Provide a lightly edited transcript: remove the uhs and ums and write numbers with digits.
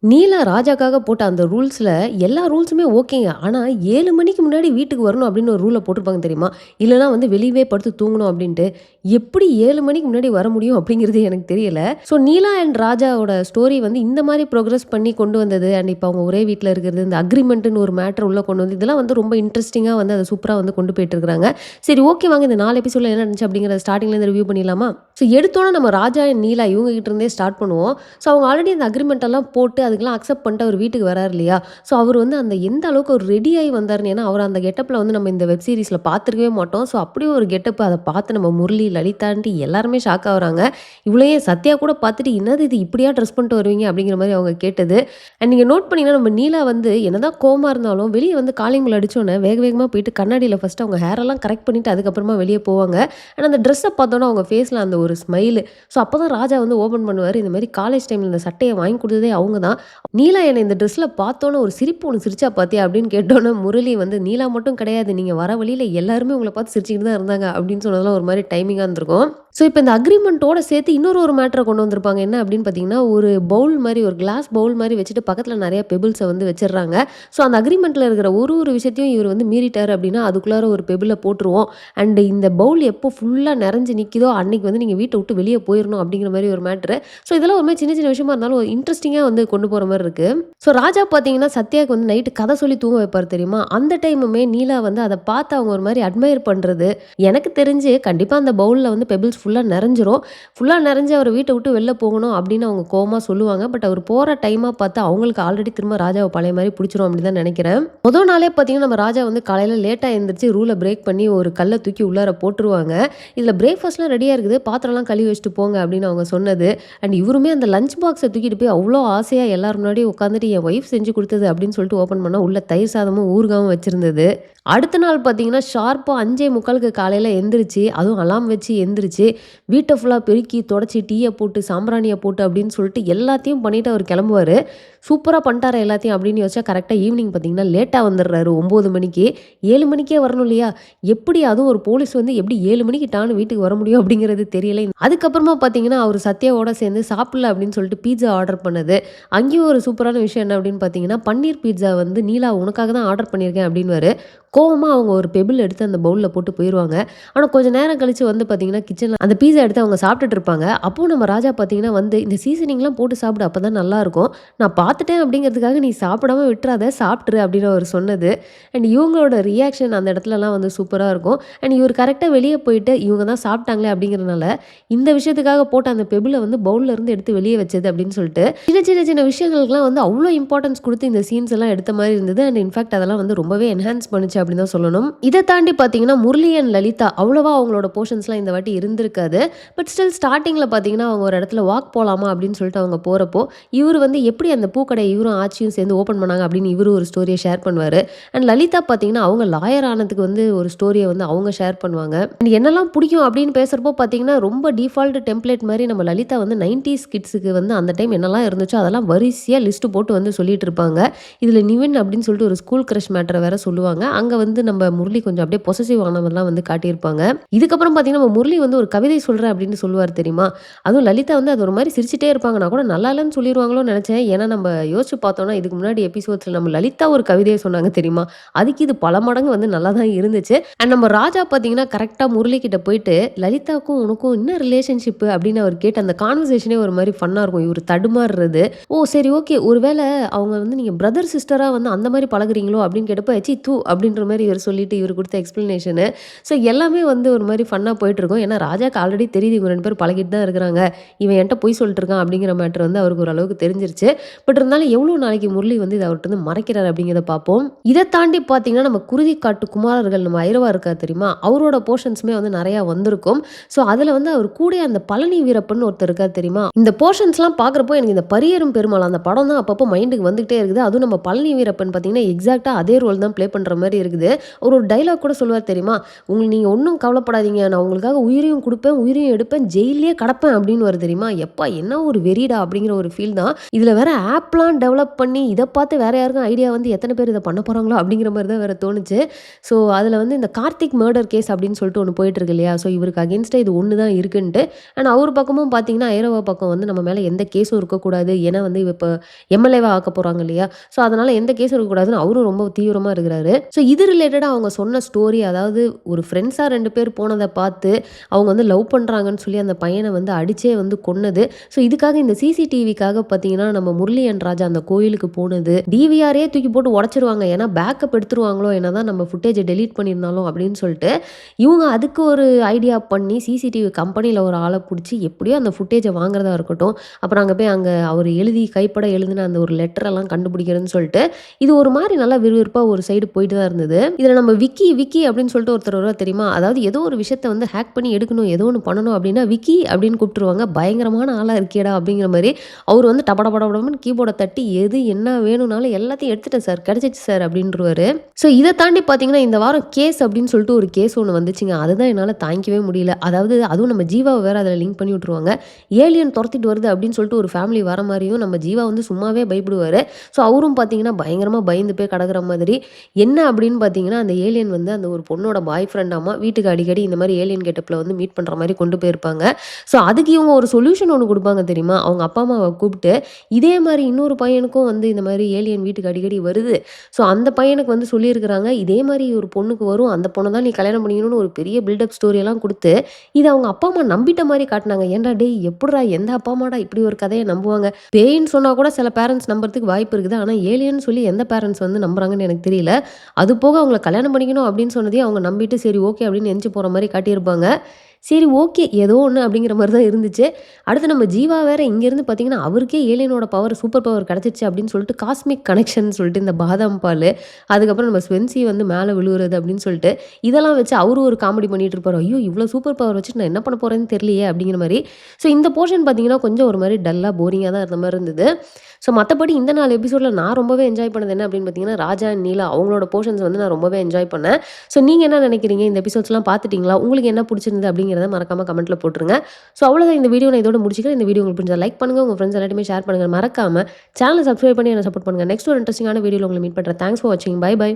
நீலா ராஜாக்காக போட்ட அந்த ரூல்ஸ்ல எல்லா ரூல்ஸுமே ஓகேங்க. ஆனா 7 மணிக்கு முன்னாடி வீட்டுக்கு வரணும் அப்படின்னு ஒரு ரூல போட்டிருப்பாங்க தெரியுமா? இல்லன்னா வந்து வெளியவே படுத்து தூங்கணும் அப்படின்ட்டு. எப்படி 7 மணிக்கு முன்னாடி வர முடியும் அப்படிங்கிறது எனக்கு தெரியல. ஸோ நீலா அண்ட் ராஜாவோட ஸ்டோரி வந்து இந்த மாரி ப்ரோகிரஸ் பண்ணி கொண்டு வந்தது. அண்ட் இப்ப அவங்க ஒரே வீட்ல இருக்கிறது, இந்த அக்ரீமெண்ட்ன்னு ஒரு மேட்டர் உள்ள கொண்டு வந்து இதெல்லாம் வந்து ரொம்ப இன்ட்ரஸ்டிங்கா வந்து அத சூப்பரா வந்து கொண்டு போயிட்டு இருக்காங்க. சரி ஓகே வாங்க இந்த 4 எபிசோட்ல என்ன நடந்துச்சு அப்படிங்கிறத ஸ்டார்ட்டிங்ல இருந்து ரிவ்யூ பண்ணிடலாமா? ஸோ எடுத்தோனே நம்ம ராஜா அண்ட் நீலா இவங்க கிட்ட இருந்தே ஸ்டார்ட் பண்ணுவோம். ஸோ அவங்க ஆல்ரெடி அந்த அக்ரீமெண்ட் எல்லாம் போட்டு அதுக்கெல்லாம் அக்செப்ட் பண்ணிட்டு அவர் வீட்டுக்கு வராரு இல்லையா? ஸோ அவர் வந்து அந்த எந்த அளவுக்கு ஒரு ரெடி ஆயி வந்தாருன்னு ஏன்னா, அவர் அந்த கெட்டப்ல வந்து நம்ம இந்த வெப் சீரிஸ்ல பார்த்துருக்கவே மாட்டோம். ஸோ அப்படியே ஒரு கெட்டப் அத பார்த்து நம்ம முரளி, லலிதான்ட்டு எல்லாருமே ஷாக் ஆகுறாங்க. இவ்வளோ ஏன் சத்யா கூட பார்த்துட்டு, "என்னது இது இப்படியா ட்ரெஸ் பண்ணிட்டு வருவீங்க?" அப்படிங்கிற மாரி அவங்க கேட்டது. அண்ட் நீங்க நோட் பண்ணீங்கன்னா, நம்ம நீலா வந்து என்னதான் கோவமா இருந்தாலும், வெளிய வந்து காலிங் பெல் அடிச்சோனே வேக வேகமா போயிட்டு கண்ணாடியில ஃபர்ஸ்ட்டு அவங்க ஹேர் எல்லாம் கரெக்ட் பண்ணிட்டு அதுக்கப்புறமா வெளிய போவாங்க. ஆனா அந்த ட்ரெஸ்ஸ பார்த்தோனே அவங்க ஃபேஸ்ல அந்த ஒரு ஸ்மைலு. ஸோ அப்பதான் ராஜா வந்து ஓப்பன் பண்ணுவாரு. இந்த மாரி காலேஜ் டைம்ல இந்த சட்டைய வாங்கி குடுத்ததே அவங்க தான். "நீலா என்ன இந்த ட்ரெஸ்ல பார்த்தோனே ஒரு சிரிப்பு ஒண்ணு சிரிச்சா பார்த்தியா?" அப்படின்னு கேட்டோனே முரளி வந்து, "நீலா மட்டும் கிடையாது. நீங்க வர வழியில எல்லாருமே உங்கள பார்த்து சிரிச்சுக்கிட்டு தான் இருந்தாங்க." அப்படின்னு சொன்னதெல்லாம் ஒரு மாரி டைமிங்கா இருந்திருக்கும். ஸோ இப்ப இந்த அக்ரீமென்ட்டோட சேர்த்து இன்னொரு மேட்டர கொண்டு வந்திருப்பாங்க. என்ன அப்படின்னு பார்த்தீங்கன்னா, ஒரு பவுல் மாரி ஒரு கிளாஸ் பவுல் மாரி வச்சுட்டு பக்கத்துல நெறைய பெபிள்ஸ வந்து வச்சுடுறாங்க. ஸோ அந்த அக்ரீமென்ட்ல இருக்கிற ஒரு விஷயத்தையும் இவர் வந்து மீறிட்டாரு அப்படின்னா, அதுக்குள்ளார ஒரு பெபிள போட்டுருவோம். அண்ட் இந்த பவுல் எப்போ ஃபுல்லா நெறஞ்சு நிக்குதோ, அன்னைக்கு வந்து நீங்க வீட்ட விட்டு வெளிய போயிரணும் அப்படிங்கிற மாரி ஒரு மேட்டரு. ஸோ இதெல்லாம் ஒரு மாரி சின்ன சின்ன விஷயமா இருந்தாலும் ஒரு இன்ட்ரஸ்டிங்கா வந்து கொண்டு போற மாரி இருக்கு. ஸோ ராஜா பார்த்தீங்கன்னா, சத்யாக்கு வந்து நைட்டு கதை சொல்லி தூங்க வைப்பாரு தெரியுமா? அந்த டைமுமே நீலா வந்து அத பார்த்து அவங்க ஒரு மாரி அட்மையர் பண்றது. எனக்கு தெரிஞ்சு கண்டிப்பா அந்த பவுல்ல வந்து பெபிள்ஸ் ஃபுல்லா நெறஞ்சிரும். ஃபுல்லா நெறஞ்சு அவர வீட்ட விட்டு வெளில போகணும் அப்படின்னு அவங்க கோவமா சொல்லுவாங்க. பட் அவர் போற டைமா பார்த்து அவங்களுக்கு ஆல்ரெடி திரும்ப ராஜாவ பழைய மாரி புடிச்சிரும் அப்படின்னு தான் நெனைக்கிறேன். நாளே பார்த்தீங்கன்னா, நம்ம ராஜா வந்து காலையில லேட்டா எந்திரிச்சு ரூல பிரேக் பண்ணி ஒரு கல்ல தூக்கி உள்ளார போட்டுருவாங்க. இதுல பிரேக்ஃபாஸ்ட்லாம் ரெடியா இருக்குது. பாத்திரம்லாம் கழுவி வச்சுட்டு போங்க அப்படின்னு அவங்க சொன்னது. அண்ட் இவருமே அந்த லஞ்ச் பாக்ஸ தூக்கிட்டு போய் அவ்ளோ ஆசையா எல்லார் முன்னாடியும் உட்காந்துட்டு என் ஒய்ஃப் செஞ்சு குடுத்தது அப்படின்னு சொல்லிட்டு ஓப்பன் பண்ணா உள்ள தயிர் சாதமும், ஊறுகாவும் வச்சிருந்தது. அடுத்த நாள் பார்த்தீங்கன்னா, ஷார்ப்பா 5:45க்கு காலையில எந்திரிச்சு, அதுவும் அலார்ம் வச்சு எந்திரிச்சு, வீட்ட ஃபுல்லா பெருக்கி, தொடச்சு, டீய போட்டு, சாம்பிராணிய போட்டு அப்படின்னு சொல்லிட்டு எல்லாத்தையும் பண்ணிட்டு அவர் கிளம்புவாரு. சூப்பரா பண்ணிட்டாரே எல்லாத்தையும் அப்படின்னு யோசிச்சா, கரெக்ட்டா ஈவினிங் பார்த்தீங்கன்னா, லேட்டா வந்துடுறாரு 9 மணிக்கு. 7 மணிக்கே வரணும் இல்லையா? எப்படி அதுவும் ஒரு போலீஸ் வந்து எப்படி 7 மணிக்கு டான்னு வீட்டுக்கு வர முடியும் அப்படிங்கிறது தெரியல. அதுக்கப்புறமா பார்த்தீங்கன்னா, அவரு சத்யாவோட சேர்ந்து சாப்பிடல அப்படின்னு சொல்லிட்டு பீட்ஸா ஆர்டர் பண்ணது. அங்கேயும் ஒரு சூப்பரான விஷயம் என்ன அப்படின்னு பார்த்தீங்கன்னா, பன்னீர் பீட்ஸா வந்து "நீலா உனக்காக தான் ஆர்டர் பண்ணியிருக்கேன்" அப்படின்னுவாரு. கோவமா அவங்க ஒரு பெபிள் எடுத்து அந்த பவுல்ல போட்டு போயிருவாங்க. ஆனா கொஞ்சம் நேரம் கழிச்சு வந்து பார்த்தீங்கன்னா, கிச்சன்ல அந்த பீஸா எடுத்து அவங்க சாப்பிட்டுட்டு இருப்பாங்க. அப்போ நம்ம ராஜா பார்த்தீங்கன்னா வந்து, "இந்த சீசனிங்லாம் போட்டு சாப்பிடு அப்பதான் நல்லாருக்கும். நான் பார்த்துட்டேன் அப்படிங்கிறதுக்காக நீ சாப்பிடாம விட்டுறாத, சாப்பிட்டுரு" அப்படின்னு அவர் சொன்னது. அண்ட் இவங்களோட ரியாக்ஷன் அந்த இடத்துலலாம் வந்து சூப்பரா இருக்கும். அண்ட் இவர் கரெக்ட்டா வெளிய போயிட்டு, இவங்க தான் சாப்பிட்டாங்களே அப்படிங்கிறனால, இந்த விஷயத்துக்காக போட்ட அந்த பெபிள வந்து பவுல்ல இருந்து எடுத்து வெளிய வச்சது அப்படின்னு சொல்லிட்டு, சின்ன விஷயங்களுக்குலாம் வந்து அவ்ளோ இம்பார்ட்டன்ஸ் குடுத்து இந்த சீன்ஸ் எல்லாம் எடுத்த மாரி இருந்தது. அண்ட் இன்ஃபாக்ட் அதெல்லாம் வந்து ரொம்பவே என்ஹான்ஸ் பண்ணுச்சு அப்படின்னு தான் சொல்லணும். இத தாண்டி பார்த்தீங்கன்னா, முரளி அண்ட் லலிதா அவ்வளவா அவங்களோட போர்ஷன்ஸ்லாம் இந்த வாட்டி இருந்திருக்காது. பட் ஸ்டில் ஸ்டார்ட்டிங்ல பார்த்தீங்கன்னா, அவங்க ஒரு இடத்துல வாக் போலாமா அப்படின்னு சொல்லிட்டு அவங்க போறப்போ, இவரு வந்து எப்படி அந்த பூக்கடைய இவரும் ஆச்சியும் சேர்ந்து ஓப்பன் பண்ணாங்க அப்படின்னு இவரு ஒரு ஸ்டோரிய ஷேர் பண்ணுவாரு. அண்ட் லலிதா பார்த்தீங்கன்னா, அவங்க லாயர் ஆனதுக்கு வந்து ஒரு ஸ்டோரிய வந்து அவங்க ஷேர் பண்ணுவாங்க. அண்ட் என்னெல்லாம் பிடிக்கும் அப்படின்னு பேசுறப்போ பார்த்தீங்கன்னா, ரொம்ப டிஃபால்ட் டெம்ப்ளேட் மாரி நம்ம லலிதா வந்து 90ஸ் கிட்ஸுக்கு வந்து அந்த டைம் என்னெல்லாம் இருந்துச்சோ அதெல்லாம் வரிசையா லிஸ்ட் போட்டு வந்து சொல்லிட்டு இருப்பாங்க. இதுல நிவின் அப்படின்னு சொல்லிட்டு ஒரு ஸ்கூல் கிரஷ் மேட்டர வேற சொல்லுவாங்க. அங்க வந்து நம்ம முரளி கொஞ்சம் அப்படியே பொசசிவ் ஆனவர்லாம் வந்து காட்டியிருப்பாங்க. இதுக்கப்புறம் பார்த்தீங்கன்னா, நம்ம முரளி வந்து ஒரு கவிதை சொல்றேன் அப்படின்னு சொல்லுவாரு தெரியுமா? அதுவும் லலிதா வந்து அது ஒரு மாரி சிரிச்சுட்டே இருப்பாங்க. நான் கூட நல்லா இல்லன்னு சொல்லிருவாங்களோன்னு நெனச்சேன். ஏன்னா நம்ம யோசிச்சு பார்த்தோம்னா, இதுக்கு முன்னாடி எபிசோட்ஸ்ல நம்ம லலிதா ஒரு கவிதைய சொன்னாங்க தெரியுமா? அதுக்கு இது பல மடங்கு வந்து நல்லா தான் இருந்துச்சு. அண்ட் நம்ம ராஜா பார்த்தீங்கன்னா, கரெக்ட்டா முரளி கிட்ட போயிட்டு, "லலிதாவுக்கும் உனக்கும் என்ன ரிலேஷன்ஷிப்?" அப்படின்னு அவர் கேட்ட அந்த கான்வர்சேஷனே ஒரு மாரி ஃபன்னா இருக்கும். இவரு தடுமாறுறது. "ஓ! சரி ஓகே. ஒருவேள அவங்க வந்து நீங்க பிரதர், சிஸ்டரா வந்து அந்த மாரி பழகுறீங்களோ?" அப்படின்னு கேட்டப்ப, "ச்சீ தூ" அப்படின்ற மாரி இவரு சொல்லிட்டு இவரு குடுத்த எக்ஸ்ப்ளனேஷனு. ஸோ எல்லாமே வந்து ஒரு மாரி ஃபன்னா போயிட்டுருக்கும். ஏன்னா ராஜாக்கு ஆல்ரெடி தெரியுது இவங்க 2 பேரும் பழகிட்டு தான் இருக்கிறாங்க. இவன் என்ட்ட பொய் சொல்லிட்டு இருக்கான் அப்படிங்கிற மேட்டர் வந்து அவருக்கு ஓரளவுக்கு தெரிஞ்சிருச்சு. பட் இருந்தாலும் எவ்வளோ நாளைக்கு முரளி வந்து இத அவர்ட்ட இருந்து மறைக்கிறாரு அப்படிங்கிறத பார்ப்போம். இத தாண்டி பார்த்தீங்கன்னா, நம்ம குருதிக்காட்டு குமாரர்கள் நம்ம ஐரவா இருக்கார் தெரியுமா? அவரோட போர்ஷன்ஸுமே வந்து நெறையா வந்திருக்கும். ஸோ அதுல வந்து அவர் கூடயே அந்த பழனி வீரப்பன்னு ஒருத்தர் இருக்கார் தெரியுமா? இந்த போர்ஷன்ஸ்லாம் பார்க்குறப்போ எனக்கு இந்த பரியேறும் பெருமாள் அந்த படம் தான் அப்பப்போ மைண்டுக்கு வந்துகிட்டே இருக்குது. அதுவும் நம்ம பழனி வீரப்பன் பார்த்தீங்கன்னா, எக்ஸாக்ட்டா அதே ரோல் தான் ப்ளே பண்ற மாரி இருக்கு. இருக்குது. அவரு ஒரு டயலாக் கூட சொல்லுவார் தெரியுமா? நீங்க ஒண்ணும் கவலைப்படாதீங்க. நான் உங்களுக்காக உயிரையும் குடுப்பேன், உயிரையும் எடுப்பேன், ஜெயில்லயே கடப்பேன் அப்டின்னுவாரு தெரியுமா? எப்பா என்ன ஒரு வெறிடா! அப்டிங்கிற ஒரு ஃபீல் தான். இதுல வேற ஆப்லாம் டெவலப் பண்ணி இத பார்த்து வேற யாருக்கும் ஐடியா வந்து எத்தன பேர் இத பண்ண போறாங்களோ அப்டிங்கிற மாரி தான் வேற தோணுச்சு. ஸோ அதுல வந்து இந்த கார்த்திக் மர்டர் கேஸ் அப்டின்னு சொல்லிட்டு ஒண்ணு போயிட்டு இருக்கு இல்லையா? ஸோ இவருக்கு அகைன்ஸ்ட்டா இது ஒண்ணு தான் இருக்குன்ட்டு. ஆனா அவரு பக்கமும் பார்த்தீங்கன்னா, ஐரவா பக்கம் வந்து நம்ம மேல எந்த கேஸும் இருக்கக்கூடாது. ஏன்னா வந்து இவ இப்ப எம்எல்ஏவா ஆக்க போறாங்க இல்லையா? ஸோ அதனால எந்த கேஸும் இருக்கக்கூடாதுன்னு அவரும் ரொம்ப தீவிரமா இருக்கிறாரு. ஸோ இது ரிலேட்டடா அவங்க சொன்ன ஸ்டோரி அதாவது ஒரு ஃப்ரெண்ட்ஸா 2 பேர் போனத பார்த்து, அவங்க வந்து லவ் பண்றாங்கன்னு சொல்லி அந்த பையன வந்து அடிச்சே வந்து கொன்னது. ஸோ இதுக்காக இந்த சிசிடிவிக்காக பார்த்தீங்கன்னா, நம்ம முரளியன் ராஜா அந்த கோயிலுக்கு போனது. டிவிஆரே தூக்கி போட்டு உடைச்சிருவாங்க. ஏன்னா பேக்கப் எடுத்துருவாங்களோ என்னதான் நம்ம ஃபுட்டேஜ டெலீட் பண்ணியிருந்தாலும் அப்படின்னு சொல்லிட்டு, இவங்க அதுக்கு ஒரு ஐடியா பண்ணி சிசிடிவி கம்பெனியில ஒரு ஆள புடிச்சு எப்படியோ அந்த ஃபுட்டேஜ வாங்குறதா இருக்கட்டும். அப்புறம் அங்க அவரு எழுதி கைப்பட எழுதின அந்த ஒரு லெட்டர் எல்லாம் கண்டுபிடிக்கிறதுன்னு சொல்லிட்டு, இது ஒரு மாரி நல்லா விறுவிறுப்பா ஒரு சைடு போயிட்டு தான் இருந்தது. இதுல நம்ம விக்கி அப்படின்னு சொல்லிட்டு ஒருத்தர் வருவார் தெரியுமா? அதாவது ஏதோ ஒரு விஷயத்த வந்து ஹேக் பண்ணி எடுக்கணும், ஏதோ ஒண்ணு பண்ணணும் அப்படின்னா, விக்கி அப்படின்னு கூப்பிட்டுருவாங்க. பயங்கரமான ஆளா இருக்கியேடா அப்படிங்கிற மாரி. அவரு வந்து டபடபடபடன்னு கீபோர்ட தட்டி, எது என்ன வேணும்னாலும் எல்லாத்தையும் எடுத்துட்டேன் சார், கிடைச்சிச்சு சார் அப்படின்ருவாரு. ஸோ இத தாண்டி பார்த்தீங்கன்னா, இந்த வாரம் கேஸ் அப்படின்னு சொல்லிட்டு ஒரு கேஸ் ஒண்ணு வந்துச்சுங்க. அதுதான் என்னால தாங்கிக்கவே முடியல. அதாவது அதுவும் நம்ம ஜீவாவ வேற அதுல லிங்க் பண்ணி விட்டுருவாங்க. ஏலியன் தொரத்திட்டு வருது அப்படின்னு சொல்லிட்டு ஒரு ஃபேமிலி வர மாரியும், நம்ம ஜீவா வந்து சும்மாவே பயப்படுவாரு. ஸோ அவரும் பார்த்தீங்கன்னா, பயங்கரமா பயந்து போய் கடக்குற மாதிரி. என்ன அப்படின்னு பார்த்தீங்கன்னா, அந்த ஏலியன் வந்து அந்த ஒரு பொண்ணோட பாய் ஃப்ரெண்டாமா வீட்டுக்கு அடிக்கடி இந்த மாரி ஏலியன் கெட்டப்ல வந்து மீட் பண்ற மாரி கொண்டு போயிருப்பாங்க. ஸோ அதுக்கு இவங்க ஒரு சொல்யூஷன் ஒண்ணு குடுப்பாங்க தெரியுமா? அவங்க அப்பா, அம்மாவ கூப்ட்டு, இதே மாரி இன்னொரு பையனுக்கும் வந்து இந்த மாரி ஏலியன் வீட்டுக்கு அடிக்கடி வருது. ஸோ அந்த பையனுக்கு வந்து சொல்லியிருக்கிறாங்க, இதே மாரி ஒரு பொண்ணுக்கு வரும். அந்த பொண்ண தான் நீ கல்யாணம் பண்ணிக்கணும்னு ஒரு பெரிய பில்டப் ஸ்டோரி எல்லாம் குடுத்து, இத அவங்க அப்பா, அம்மா நம்பிட்ட மாரி காட்டுனாங்க. ஏன்டா டேய் எப்புட்றா எந்த அப்பா, அம்மாடா இப்படி ஒரு கதைய நம்புவாங்க? பேயின்னு சொன்னா கூட சில பேரண்ட்ஸ் நம்புறதுக்கு வாய்ப்பு இருக்குது. ஆனா ஏலியன்னு சொல்லி எந்த பேரண்ட்ஸ் வந்து நம்புறாங்கன்னு எனக்கு தெரியல. அது போக அவங்கள கல்யாணம் பண்ணிக்கணும் அப்படின்னு சொன்னதையும் அவங்க நம்பிட்டு, சரி ஓகே அப்படின்னு எந்திச்சு போற மாரி காட்டியிருப்பாங்க. சரி ஓகே. ஏதோ ஒண்ணு அப்படிங்கிற மாரி தான் இருந்துச்சு. அடுத்து நம்ம ஜீவா வேற இங்கேருந்து பார்த்தீங்கன்னா, அவருக்கே ஏலியனோட பவர் சூப்பர் பவர் கிடைச்சிருச்சு அப்படின்னு சொல்லிட்டு காஸ்மிக் கனெக்ஷன் சொல்லிட்டு இந்த பாதாம் பாலு, அதுக்கப்புறம் நம்ம ஸ்வென்சி வந்து மேல விழுவுறது அப்படின்னு சொல்லிட்டு, இதெல்லாம் வச்சு அவரு ஒரு காமெடி பண்ணிட்டு இருப்பாரு. ஐயோ! இவ்ளோ சூப்பர் பவர் வச்சுட்டு நான் என்ன பண்ண போறேன்னு தெரியலையே அப்படிங்கிற மாரி. ஸோ இந்த போர்ஷன் பார்த்தீங்கன்னா, கொஞ்சம் ஒரு மாரி டல்லா, போரிங்கா தான் இருந்த மாரி இருந்தது. ஸோ மத்தபடி இந்த 4 எபிசோட்ல நான் ரொம்பவே என்ஜாய் பண்ணது என்ன அப்படின்னு பார்த்தீங்கன்னா, ராஜா அண்ட் நீலா அவங்களோட போர்ஷன்ஸ் வந்து நான் ரொம்பவே என்ஜாய் பண்ணேன். ஸோ நீங்க என்ன நினைக்கிறீங்க? இந்த எபிசோட்ஸ்லாம் பார்த்துட்டீங்களா? உங்களுக்கு என்ன புடிச்சிருந்தது அப்படிங்கிறத மறக்காம கமெண்ட்ல போட்டுருங்க. ஸோ அவ்வளோதான் இந்த வீடியோ நான் இதோட முடிச்சுக்கிறேன். இந்த வீடியோ உங்களுக்கு பிடிச்சா லைக் பண்ணுங்க. உங்க ஃப்ரெண்ட்ஸ் எல்லாத்தையுமே ஷேர் பண்ணுங்க. மறக்காம சேனல சப்ஸ்கிரைப் பண்ணி என்ன சப்போர்ட் பண்ணுங்க. நெக்ஸ்ட் ஒரு இன்ட்ரஸ்டிங்கான வீடியோல உங்கள மீட் பண்றேன். தேங்க்ஸ் ஃபார் வாட்சிங். Bye by.